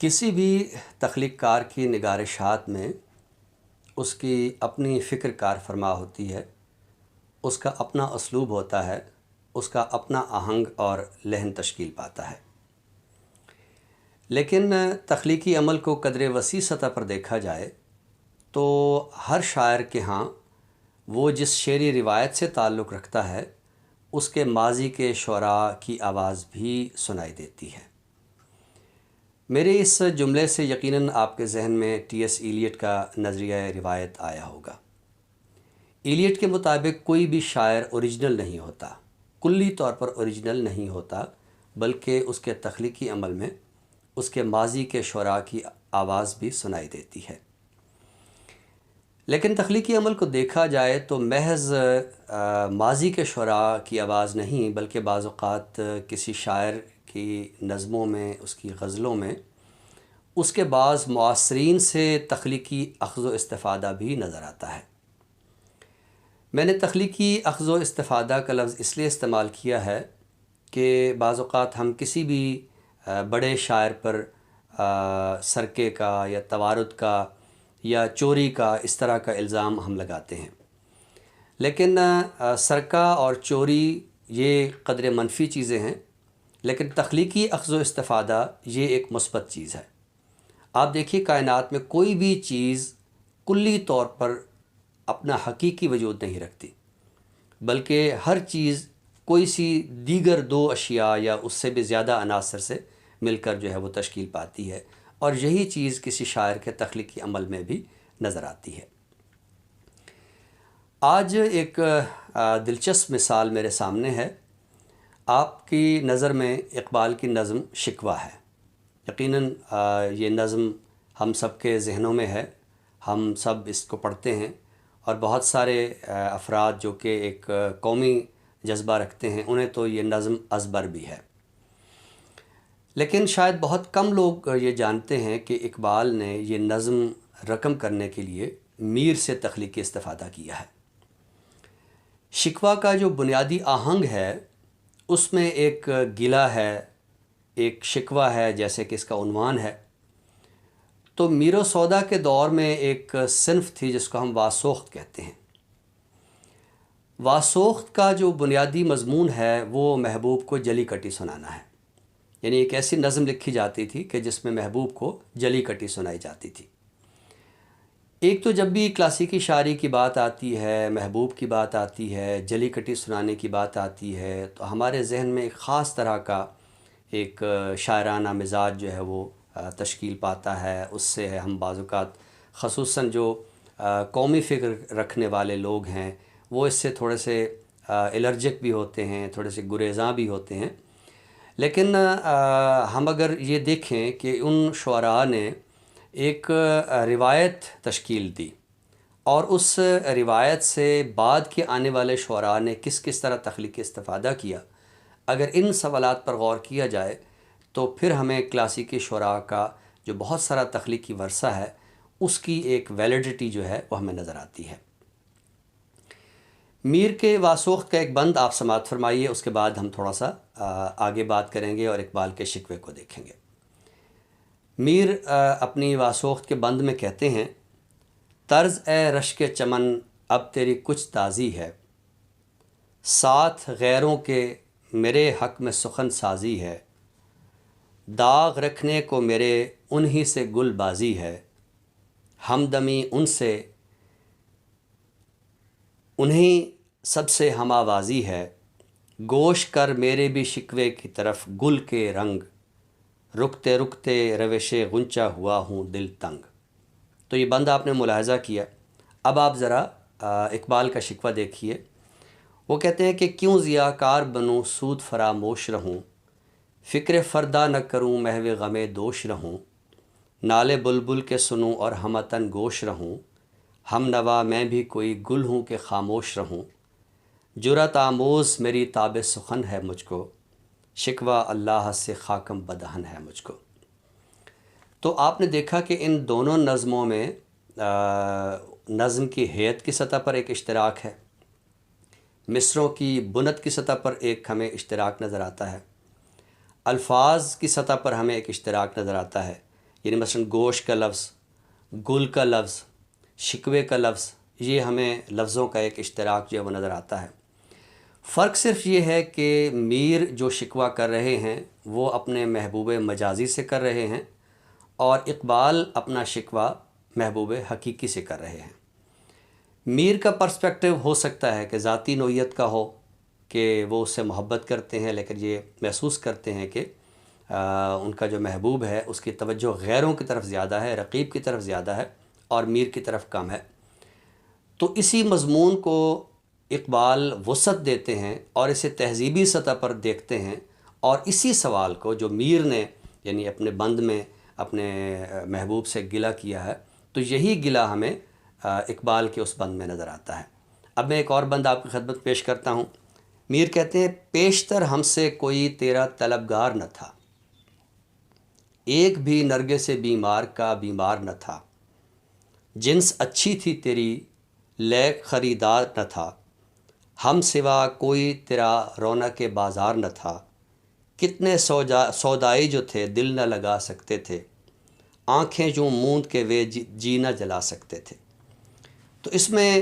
کسی بھی تخلیق کار کی نگارشات میں اس کی اپنی فکر کار فرما ہوتی ہے، اس کا اپنا اسلوب ہوتا ہے، اس کا اپنا آہنگ اور لحن تشکیل پاتا ہے۔ لیکن تخلیقی عمل کو قدر وسیع سطح پر دیکھا جائے تو ہر شاعر کے ہاں وہ جس شعری روایت سے تعلق رکھتا ہے اس کے ماضی کے شعراء کی آواز بھی سنائی دیتی ہے۔ میرے اس جملے سے یقیناً آپ کے ذہن میں ٹی ایس ایلیٹ کا نظریہ روایت آیا ہوگا۔ ایلیٹ کے مطابق کوئی بھی شاعر اوریجنل نہیں ہوتا، کلی طور پر اوریجنل نہیں ہوتا، بلکہ اس کے تخلیقی عمل میں اس کے ماضی کے شعراء کی آواز بھی سنائی دیتی ہے۔ لیکن تخلیقی عمل کو دیکھا جائے تو محض ماضی کے شعراء کی آواز نہیں، بلکہ بعض اوقات کسی شاعر کی نظموں میں، اس کی غزلوں میں اس کے بعض معاصرین سے تخلیقی اخذ و استفادہ بھی نظر آتا ہے۔ میں نے تخلیقی اخذ و استفادہ کا لفظ اس لیے استعمال کیا ہے کہ بعض اوقات ہم کسی بھی بڑے شاعر پر سرقے کا یا توارد کا یا چوری کا اس طرح کا الزام ہم لگاتے ہیں، لیکن سرقہ اور چوری یہ قدر منفی چیزیں ہیں، لیکن تخلیقی اخذ و استفادہ یہ ایک مثبت چیز ہے۔ آپ دیکھیے کائنات میں کوئی بھی چیز کلی طور پر اپنا حقیقی وجود نہیں رکھتی، بلکہ ہر چیز کوئی سی دیگر دو اشیاء یا اس سے بھی زیادہ عناصر سے مل کر جو ہے وہ تشکیل پاتی ہے، اور یہی چیز کسی شاعر کے تخلیقی عمل میں بھی نظر آتی ہے۔ آج ایک دلچسپ مثال میرے سامنے ہے۔ آپ کی نظر میں اقبال کی نظم شکوہ ہے۔ یقیناً یہ نظم ہم سب کے ذہنوں میں ہے، ہم سب اس کو پڑھتے ہیں، اور بہت سارے افراد جو کہ ایک قومی جذبہ رکھتے ہیں انہیں تو یہ نظم ازبر بھی ہے۔ لیکن شاید بہت کم لوگ یہ جانتے ہیں کہ اقبال نے یہ نظم رقم کرنے کے لیے میر سے تخلیقی استفادہ کیا ہے۔ شکوہ کا جو بنیادی آہنگ ہے اس میں ایک گلہ ہے، ایک شکوہ ہے، جیسے کہ اس کا عنوان ہے۔ تو میر و سودا کے دور میں ایک صنف تھی جس کو ہم واسوخت کہتے ہیں۔ واسوخت کا جو بنیادی مضمون ہے وہ محبوب کو جلی کٹی سنانا ہے، یعنی ایک ایسی نظم لکھی جاتی تھی کہ جس میں محبوب کو جلی کٹی سنائی جاتی تھی۔ ایک تو جب بھی کلاسیکی شاعری کی بات آتی ہے، محبوب کی بات آتی ہے، جلی کٹی سنانے کی بات آتی ہے، تو ہمارے ذہن میں ایک خاص طرح کا ایک شاعرانہ مزاج جو ہے وہ تشکیل پاتا ہے۔ اس سے ہم بعض اوقات خصوصاً جو قومی فکر رکھنے والے لوگ ہیں وہ اس سے تھوڑے سے الرجک بھی ہوتے ہیں، تھوڑے سے گریزاں بھی ہوتے ہیں۔ لیکن ہم اگر یہ دیکھیں کہ ان شعراء نے ایک روایت تشکیل دی، اور اس روایت سے بعد کے آنے والے شعراء نے کس کس طرح تخلیقی استفادہ کیا، اگر ان سوالات پر غور کیا جائے تو پھر ہمیں کلاسیکی شعراء کا جو بہت سارا تخلیقی ورثہ ہے اس کی ایک ویلیڈیٹی جو ہے وہ ہمیں نظر آتی ہے۔ میر کے واسوخت کا ایک بند آپ سماعت فرمائیے، اس کے بعد ہم تھوڑا سا آگے بات کریں گے اور اقبال کے شکوے کو دیکھیں گے۔ میر اپنی واسوخت کے بند میں کہتے ہیں: طرز اے رشک چمن اب تیری کچھ تازی ہے، ساتھ غیروں کے میرے حق میں سخن سازی ہے، داغ رکھنے کو میرے انہی سے گل بازی ہے، ہمدمی ان سے انہیں سب سے ہم آوازی ہے، گوش کر میرے بھی شکوے کی طرف گل کے رنگ، رکتے رکتے روش غنچہ ہوا ہوں دل تنگ۔ تو یہ بند آپ نے ملاحظہ کیا۔ اب آپ ذرا اقبال کا شکوہ دیکھیے۔ وہ کہتے ہیں کہ کیوں ضیاءکار بنوں سود فراموش رہوں، فکر فردا نہ کروں محو غم دوش رہوں، نالے بلبل کے سنوں اور ہمتن گوش رہوں، ہم نوا میں بھی کوئی گل ہوں کہ خاموش رہوں، جرأت آموز میری تاب سخن ہے مجھ کو، شکوہ اللہ سے خاکم بدہن ہے مجھ کو۔ تو آپ نے دیکھا کہ ان دونوں نظموں میں نظم کی ہیئت کی سطح پر ایک اشتراک ہے، مصروں کی بنت کی سطح پر ایک ہمیں اشتراک نظر آتا ہے، الفاظ کی سطح پر ہمیں ایک اشتراک نظر آتا ہے، یعنی مثلاً گوشت کا لفظ، گل کا لفظ، شکوے کا لفظ، یہ ہمیں لفظوں کا ایک اشتراک جو ہے وہ نظر آتا ہے۔ فرق صرف یہ ہے کہ میر جو شکوہ کر رہے ہیں وہ اپنے محبوب مجازی سے کر رہے ہیں، اور اقبال اپنا شکوہ محبوب حقیقی سے کر رہے ہیں۔ میر کا پرسپیکٹیو ہو سکتا ہے کہ ذاتی نوعیت کا ہو، کہ وہ اس سے محبت کرتے ہیں، لیکن یہ محسوس کرتے ہیں کہ ان کا جو محبوب ہے اس کی توجہ غیروں کی طرف زیادہ ہے، رقیب کی طرف زیادہ ہے، اور میر کی طرف کم ہے۔ تو اسی مضمون کو اقبال وسعت دیتے ہیں اور اسے تہذیبی سطح پر دیکھتے ہیں، اور اسی سوال کو جو میر نے یعنی اپنے بند میں اپنے محبوب سے گلہ کیا ہے، تو یہی گلہ ہمیں اقبال کے اس بند میں نظر آتا ہے۔ اب میں ایک اور بند آپ کی خدمت پیش کرتا ہوں۔ میر کہتے ہیں، پیشتر ہم سے کوئی تیرا طلبگار نہ تھا، ایک بھی نرگے سے بیمار کا بیمار نہ تھا، جنس اچھی تھی تیری لیک خریدار نہ تھا، ہم سوا کوئی تیرا رونق بازار نہ تھا، کتنے سودائی جو تھے دل نہ لگا سکتے تھے، آنکھیں جو موند کے وہ جی نہ جلا سکتے تھے۔ تو اس میں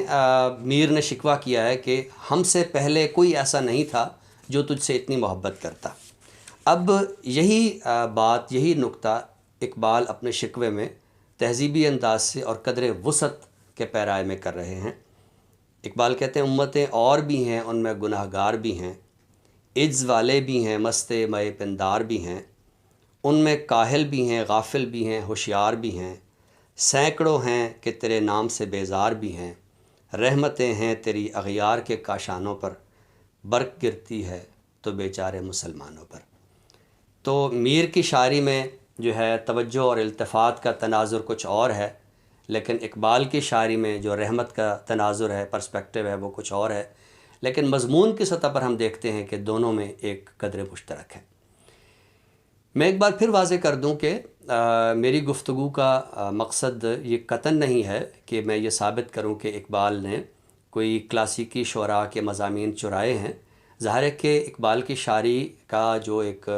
میر نے شکوہ کیا ہے کہ ہم سے پہلے کوئی ایسا نہیں تھا جو تجھ سے اتنی محبت کرتا۔ اب یہی بات، یہی نقطہ اقبال اپنے شکوے میں تہذیبی انداز سے اور قدر وسعت کے پیرائے میں کر رہے ہیں۔ اقبال کہتے ہیں، امتیں اور بھی ہیں ان میں گناہ گار بھی ہیں، عجز والے بھی ہیں مست مئے پندار بھی ہیں، ان میں کاہل بھی ہیں غافل بھی ہیں ہوشیار بھی ہیں، سینکڑوں ہیں کہ تیرے نام سے بیزار بھی ہیں، رحمتیں ہیں تیری اغیار کے کاشانوں پر، برق گرتی ہے تو بیچارے مسلمانوں پر۔ تو میر کی شاعری میں جو ہے توجہ اور التفات کا تناظر کچھ اور ہے، لیکن اقبال کی شاعری میں جو رحمت کا تناظر ہے، پرسپیکٹیو ہے، وہ کچھ اور ہے، لیکن مضمون کی سطح پر ہم دیکھتے ہیں کہ دونوں میں ایک قدر مشترک ہے۔ میں ایک بار پھر واضح کر دوں کہ میری گفتگو کا مقصد یہ قطعاً نہیں ہے کہ میں یہ ثابت کروں کہ اقبال نے کوئی کلاسیکی شعراء کے مضامین چرائے ہیں۔ ظاہر ہے کہ اقبال کی شاعری کا جو ایک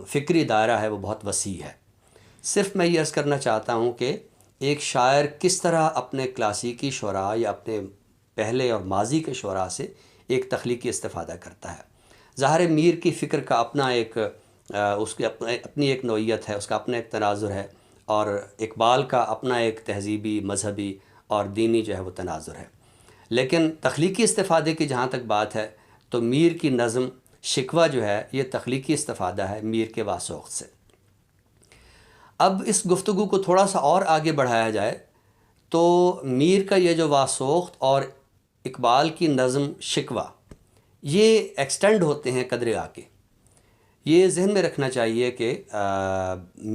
فکری دائرہ ہے وہ بہت وسیع ہے۔ صرف میں یہ عرض کرنا چاہتا ہوں کہ ایک شاعر کس طرح اپنے کلاسیکی شعراء یا اپنے پہلے اور ماضی کے شعراء سے ایک تخلیقی استفادہ کرتا ہے۔ ظاہر ہے میر کی فکر کا اپنا ایک اس کی اپنی ایک نوعیت ہے، اس کا اپنا ایک تناظر ہے، اور اقبال کا اپنا ایک تہذیبی، مذہبی اور دینی جو ہے وہ تناظر ہے۔ لیکن تخلیقی استفادے کی جہاں تک بات ہے تو میر کی نظم شکوہ جو ہے یہ تخلیقی استفادہ ہے میر کے واسوخت سے۔ اب اس گفتگو کو تھوڑا سا اور آگے بڑھایا جائے تو میر کا یہ جو واسوخت اور اقبال کی نظم شکوہ یہ ایکسٹینڈ ہوتے ہیں قدرے آگے۔ یہ ذہن میں رکھنا چاہیے کہ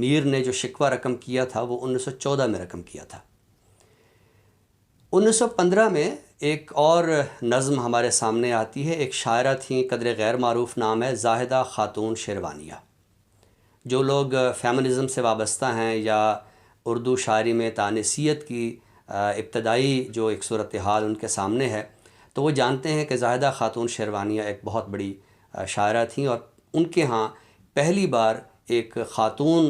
میر نے جو شکوہ رقم کیا تھا وہ 1914 میں رقم کیا تھا۔ 1915 میں ایک اور نظم ہمارے سامنے آتی ہے۔ ایک شاعرہ تھیں، قدر غیر معروف نام ہے زاہدہ خاتون شیروانیہ۔ جو لوگ فیمنزم سے وابستہ ہیں یا اردو شاعری میں تانیثیت کی ابتدائی جو ایک صورتحال ان کے سامنے ہے، تو وہ جانتے ہیں کہ زاہدہ خاتون شیروانیہ ایک بہت بڑی شاعرہ تھیں، اور ان کے ہاں پہلی بار ایک خاتون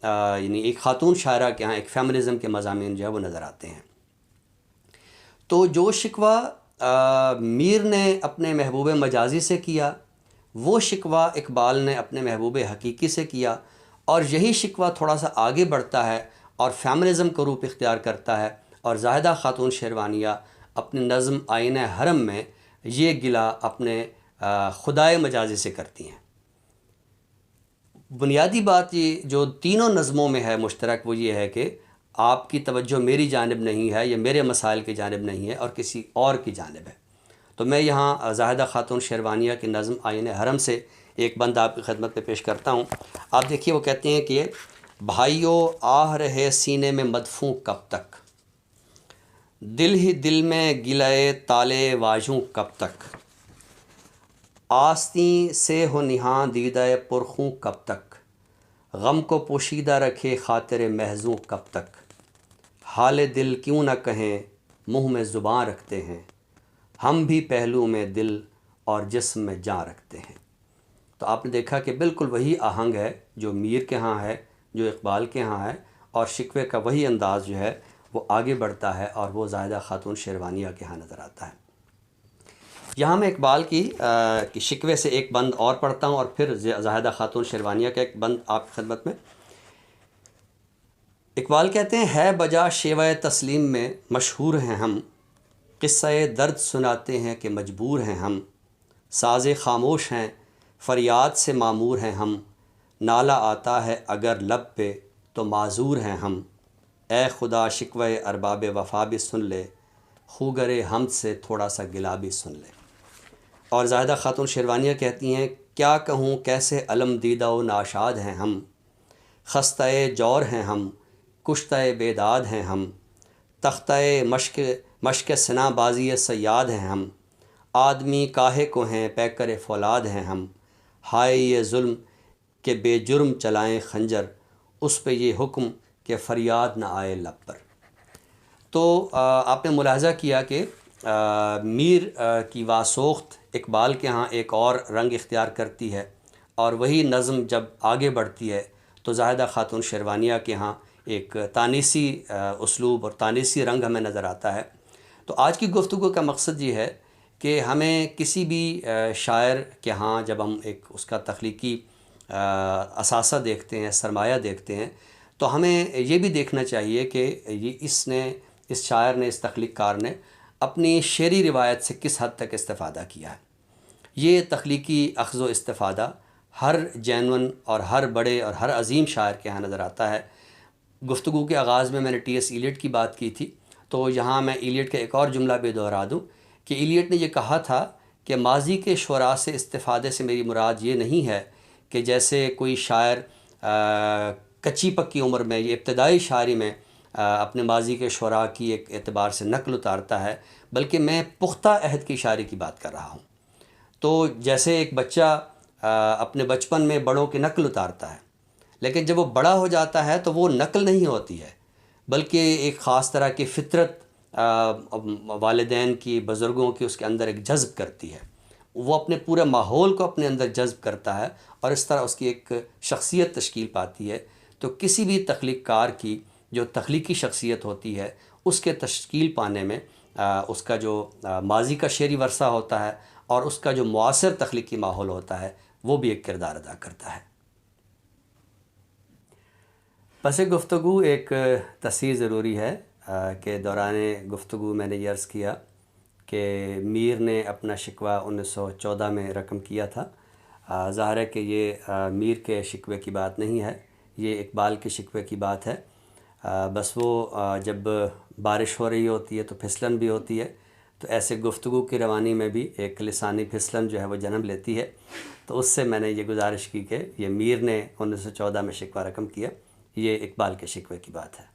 یعنی ایک خاتون شاعرہ کے ہاں ایک فیمنزم کے مضامین جو ہے وہ نظر آتے ہیں۔ تو جو شکوہ میر نے اپنے محبوب مجازی سے کیا، وہ شکوہ اقبال نے اپنے محبوب حقیقی سے کیا، اور یہی شکوہ تھوڑا سا آگے بڑھتا ہے اور فیمنزم کا روپ اختیار کرتا ہے، اور زاہدہ خاتون شیروانیہ اپنی نظم آئینہ حرم میں یہ گلہ اپنے خدائے مجازی سے کرتی ہیں۔ بنیادی بات یہ جو تینوں نظموں میں ہے مشترک وہ یہ ہے کہ آپ کی توجہ میری جانب نہیں ہے یا میرے مسائل کی جانب نہیں ہے اور کسی اور کی جانب ہے۔ تو میں یہاں زاہدہ خاتون شیروانیہ کی نظم آئینہ حرم سے ایک بند آپ کی خدمت میں پیش کرتا ہوں۔ آپ دیکھیے، وہ کہتے ہیں کہ بھائیو آہ رہے سینے میں مدفوں کب تک، دل ہی دل میں گلے تالے واجوں کب تک، آستیں سے ہو نہاں دیدہ پرخوں کب تک، غم کو پوشیدہ رکھے خاطر محزوں کب تک، حال دل کیوں نہ کہیں منہ میں زباں رکھتے ہیں، ہم بھی پہلو میں دل اور جسم میں جاں رکھتے ہیں۔ تو آپ نے دیکھا کہ بالکل وہی آہنگ ہے جو میر کے ہاں ہے، جو اقبال کے ہاں ہے، اور شکوے کا وہی انداز جو ہے وہ آگے بڑھتا ہے اور وہ زاہدہ خاتون شیروانیہ کے ہاں نظر آتا ہے۔ یہاں میں اقبال کی شکوے سے ایک بند اور پڑھتا ہوں اور پھر زاہدہ خاتون شیروانیہ کا ایک بند آپ کی خدمت میں۔ اقبال کہتے ہیں، ہے بجا شیوہ تسلیم میں مشہور ہیں ہم، قصہ درد سناتے ہیں کہ مجبور ہیں ہم، ساز خاموش ہیں فریاد سے معمور ہیں ہم، نالہ آتا ہے اگر لب پہ تو معذور ہیں ہم، اے خدا شکوہ ارباب وفا بھی سن لے، خوگر حمد سے تھوڑا سا گلا بھی سن لے۔ اور زاہدہ خاتون شیروانیہ کہتی ہیں، کیا کہوں کیسے علم دیدہ و ناشاد ہیں ہم، خستہ جور ہیں ہم، کشتہ بیداد ہیں ہم، تختہ مشق سنا بازی صیاد ہیں ہم، آدمی کاہے کو ہیں پیکر فولاد ہیں ہم، ہائے یہ ظلم کہ بے جرم چلائیں خنجر، اس پہ یہ حکم کہ فریاد نہ آئے لب پر۔ تو آپ نے ملاحظہ کیا کہ میر کی واسوخت اقبال کے ہاں ایک اور رنگ اختیار کرتی ہے، اور وہی نظم جب آگے بڑھتی ہے تو زاہدہ خاتون شیروانیہ کے ہاں ایک تانیسی اسلوب اور تانیسی رنگ ہمیں نظر آتا ہے۔ تو آج کی گفتگو کا مقصد یہ ہے کہ ہمیں کسی بھی شاعر کے ہاں جب ہم ایک اس کا تخلیقی اثاثہ دیکھتے ہیں، سرمایہ دیکھتے ہیں، تو ہمیں یہ بھی دیکھنا چاہیے کہ اس شاعر نے، اس تخلیق کار نے اپنی شعری روایت سے کس حد تک استفادہ کیا ہے۔ یہ تخلیقی اخذ و استفادہ ہر جینون اور ہر بڑے اور ہر عظیم شاعر کے ہاں نظر آتا ہے۔ گفتگو کے آغاز میں نے ٹی ایس ایلیٹ کی بات کی تھی، تو یہاں میں ایلیٹ کا ایک اور جملہ بھی دہرا دوں کہ ایلیٹ نے یہ کہا تھا کہ ماضی کے شعراء سے استفادے سے میری مراد یہ نہیں ہے کہ جیسے کوئی شاعر کچی پکی عمر میں، یہ ابتدائی شاعری میں اپنے ماضی کے شعراء کی ایک اعتبار سے نقل اتارتا ہے، بلکہ میں پختہ عہد کی شاعری کی بات کر رہا ہوں۔ تو جیسے ایک بچہ اپنے بچپن میں بڑوں کی نقل اتارتا ہے، لیکن جب وہ بڑا ہو جاتا ہے تو وہ نقل نہیں ہوتی ہے، بلکہ ایک خاص طرح کی فطرت والدین کی، بزرگوں کی اس کے اندر ایک جذب کرتی ہے، وہ اپنے پورے ماحول کو اپنے اندر جذب کرتا ہے اور اس طرح اس کی ایک شخصیت تشکیل پاتی ہے۔ تو کسی بھی تخلیق کار کی جو تخلیقی شخصیت ہوتی ہے، اس کے تشکیل پانے میں اس کا جو ماضی کا شعری ورثہ ہوتا ہے اور اس کا جو معاصر تخلیقی ماحول ہوتا ہے، وہ بھی ایک کردار ادا کرتا ہے۔ پس گفتگو ایک تصحیح ضروری ہے کہ دوران گفتگو میں نے یہ عرض کیا کہ میر نے اپنا شکوہ 1914 میں رقم کیا تھا۔ ظاہر ہے کہ یہ میر کے شکوے کی بات نہیں ہے، یہ اقبال کے شکوے کی بات ہے۔ بس وہ جب بارش ہو رہی ہوتی ہے تو پھسلن بھی ہوتی ہے، تو ایسے گفتگو کی روانی میں بھی ایک لسانی پھسلن جو ہے وہ جنم لیتی ہے۔ تو اس سے میں نے یہ گزارش کی کہ یہ میر نے 1914 میں شکوہ رقم کیا، یہ اقبال کے شکوے کی بات ہے۔